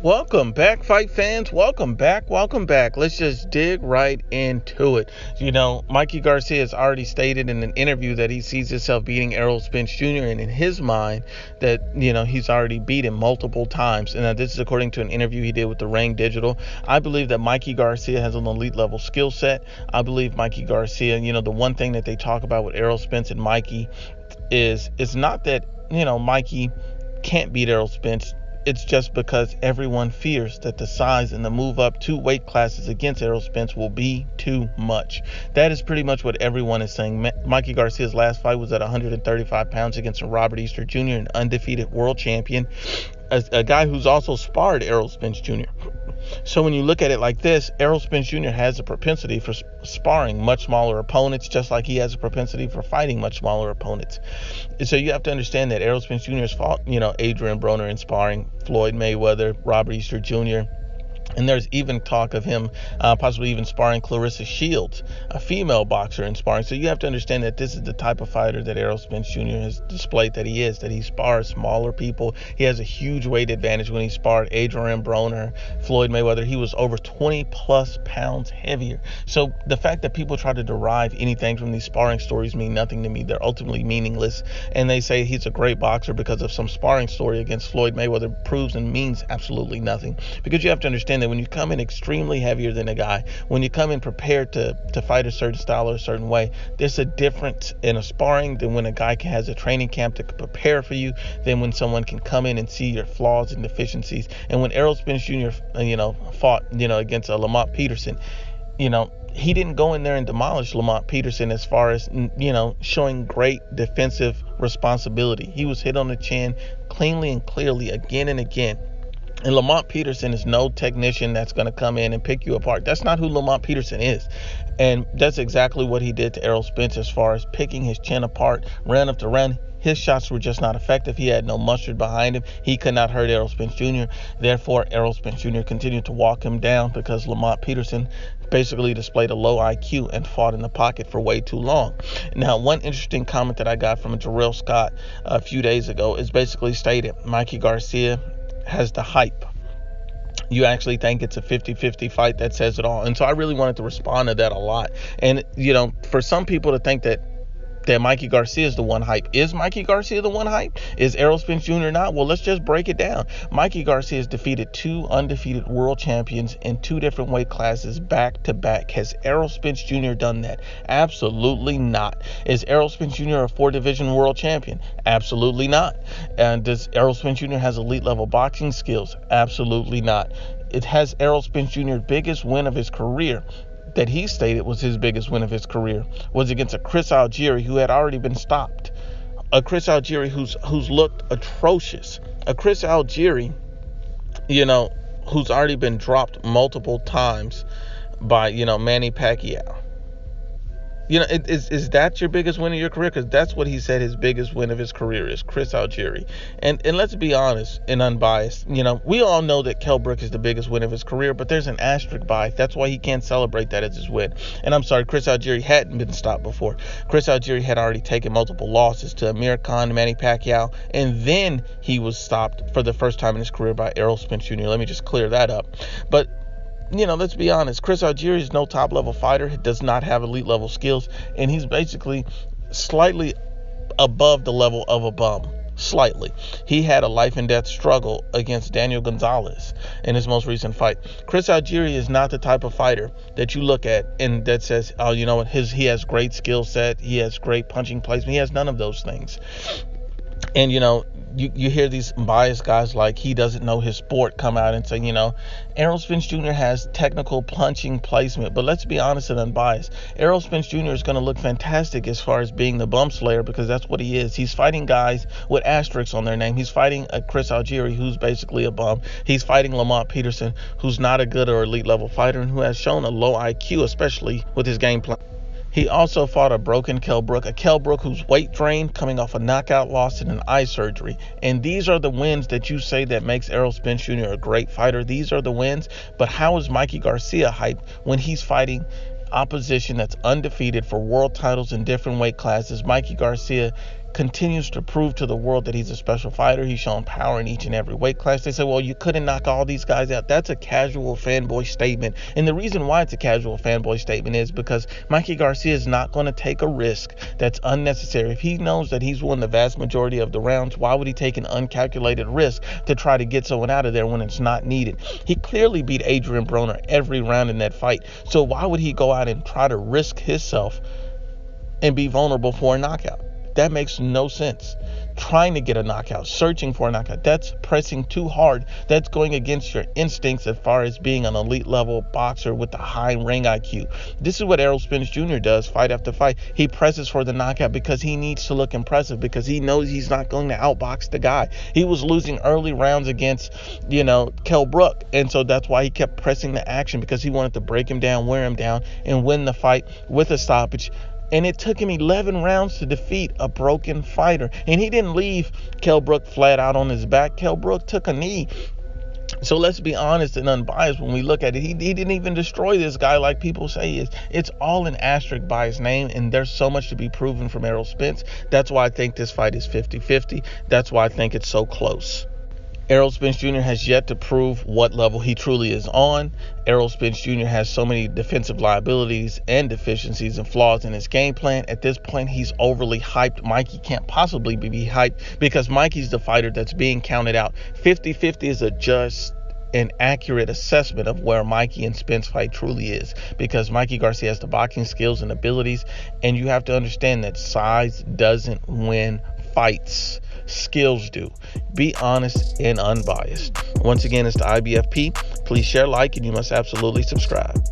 Welcome back, fight fans. Welcome back. Let's just dig right into it. Mikey Garcia has already stated in an interview that he sees himself beating Errol Spence Jr. and in his mind that, he's already beat him multiple times. And this is according to an interview he did with the Ring Digital. I believe that Mikey Garcia has an elite level skill set. I believe Mikey Garcia, the one thing that they talk about with Errol Spence and Mikey is it's not that, Mikey can't beat Errol Spence. It's just because everyone fears that the size and the move up 2 weight classes against Errol Spence will be too much. That is pretty much what everyone is saying. Mikey Garcia's last fight was at 135 pounds against Robert Easter Jr., an undefeated world champion, a guy who's also sparred Errol Spence Jr. So when you look at it like this, Errol Spence Jr. has a propensity for sparring much smaller opponents, just like he has a propensity for fighting much smaller opponents. And so you have to understand that Errol Spence Jr. has fought, Adrian Broner in sparring, Floyd Mayweather, Robert Easter Jr., and there's even talk of him possibly even sparring Clarissa Shields, a female boxer, in sparring. So you have to understand that this is the type of fighter that Errol Spence Jr. has displayed that he is, that he spars smaller people. He has a huge weight advantage. When he sparred Adrian Broner, Floyd Mayweather, he was over 20 plus pounds heavier. So the fact that people try to derive anything from these sparring stories mean nothing to me. They're ultimately meaningless. And they say he's a great boxer because of some sparring story against Floyd Mayweather proves and means absolutely nothing. Because you have to understand that when you come in extremely heavier than a guy, when you come in prepared to fight a certain style or a certain way, there's a difference in a sparring than when a guy has a training camp to prepare for you, than when someone can come in and see your flaws and deficiencies. And when Errol Spence Jr. Fought against Lamont Peterson, he didn't go in there and demolish Lamont Peterson as far as, showing great defensive responsibility. He was hit on the chin cleanly and clearly again and again. And Lamont Peterson is no technician that's going to come in and pick you apart. That's not who Lamont Peterson is. And that's exactly what he did to Errol Spence as far as picking his chin apart, round after round. His shots were just not effective. He had no mustard behind him. He could not hurt Errol Spence Jr. Therefore, Errol Spence Jr. continued to walk him down because Lamont Peterson basically displayed a low IQ and fought in the pocket for way too long. Now, one interesting comment that I got from Jarrell Scott a few days ago is basically stated, Mikey Garcia has the hype. You actually think it's a 50-50 fight? That says it all. And so I really wanted to respond to that a lot. And, for some people to think that Mikey Garcia is the one hype. Is Mikey Garcia the one hype? Is Errol Spence Jr. not? Well, let's just break it down. Mikey Garcia has defeated 2 undefeated world champions in 2 different weight classes back to back. Has Errol Spence Jr. done that? Absolutely not. Is Errol Spence Jr. a 4-division world champion? Absolutely not. And does Errol Spence Jr. has elite level boxing skills? Absolutely not. It has Errol Spence Jr.'s biggest win of his career, that he stated was his biggest win of his career, was against a Chris Algieri who had already been stopped. A Chris Algieri who's looked atrocious. A Chris Algieri, who's already been dropped multiple times by, Manny Pacquiao. Is that your biggest win of your career? Because that's what he said his biggest win of his career is, Chris Algieri. And let's be honest and unbiased. We all know that Kell Brook is the biggest win of his career, but there's an asterisk by it. That's why he can't celebrate that as his win. And I'm sorry, Chris Algieri hadn't been stopped before. Chris Algieri had already taken multiple losses to Amir Khan, Manny Pacquiao, and then he was stopped for the first time in his career by Errol Spence Jr. Let me just clear that up. But let's be honest. Chris Algieri is no top-level fighter. He does not have elite-level skills, and he's basically slightly above the level of a bum. Slightly. He had a life-and-death struggle against Daniel Gonzalez in his most recent fight. Chris Algieri is not the type of fighter that you look at and that says, oh, what, he has great skill set, he has great punching placement. He has none of those things. And, you hear these biased guys like he doesn't know his sport come out and say, Errol Spence Jr. has technical punching placement. But let's be honest and unbiased. Errol Spence Jr. is going to look fantastic as far as being the bum slayer, because that's what he is. He's fighting guys with asterisks on their name. He's fighting a Chris Algieri who's basically a bum. He's fighting Lamont Peterson, who's not a good or elite level fighter and who has shown a low IQ, especially with his game plan. He also fought a broken Kell Brook, a Kell Brook who's weight drained, coming off a knockout loss and an eye surgery. And these are the wins that you say that makes Errol Spence Jr. a great fighter. These are the wins. But how is Mikey Garcia hyped when he's fighting opposition that's undefeated for world titles in different weight classes? Mikey Garcia continues to prove to the world that he's a special fighter. He's shown power in each and every weight class. They say, well, you couldn't knock all these guys out. That's a casual fanboy statement. And the reason why it's a casual fanboy statement is because Mikey Garcia is not going to take a risk that's unnecessary. If he knows that he's won the vast majority of the rounds, why would he take an uncalculated risk to try to get someone out of there when it's not needed? He clearly beat Adrian Broner every round in that fight. So why would he go out and try to risk himself and be vulnerable for a knockout? That makes no sense. Trying to get a knockout, searching for a knockout, that's pressing too hard. That's going against your instincts as far as being an elite level boxer with a high ring IQ. This is what Errol Spence Jr. does fight after fight. He presses for the knockout because he needs to look impressive, because he knows he's not going to outbox the guy. He was losing early rounds against, Kell Brook. And so that's why he kept pressing the action, because he wanted to break him down, wear him down, and win the fight with a stoppage. And it took him 11 rounds to defeat a broken fighter. And he didn't leave Kell Brook flat out on his back. Kell Brook took a knee. So let's be honest and unbiased when we look at it. He didn't even destroy this guy like people say he is. It's all an asterisk by his name, and there's so much to be proven from Errol Spence. That's why I think this fight is 50-50. That's why I think it's so close. Errol Spence Jr. has yet to prove what level he truly is on. Errol Spence Jr. has so many defensive liabilities and deficiencies and flaws in his game plan. At this point, he's overly hyped. Mikey can't possibly be hyped because Mikey's the fighter that's being counted out. 50-50 is a just an accurate assessment of where Mikey and Spence fight truly is, because Mikey Garcia has the boxing skills and abilities, and you have to understand that size doesn't win fights. Skills do. Be honest and unbiased. Once again, it's the Ibfp. Please share, like, and you must absolutely subscribe.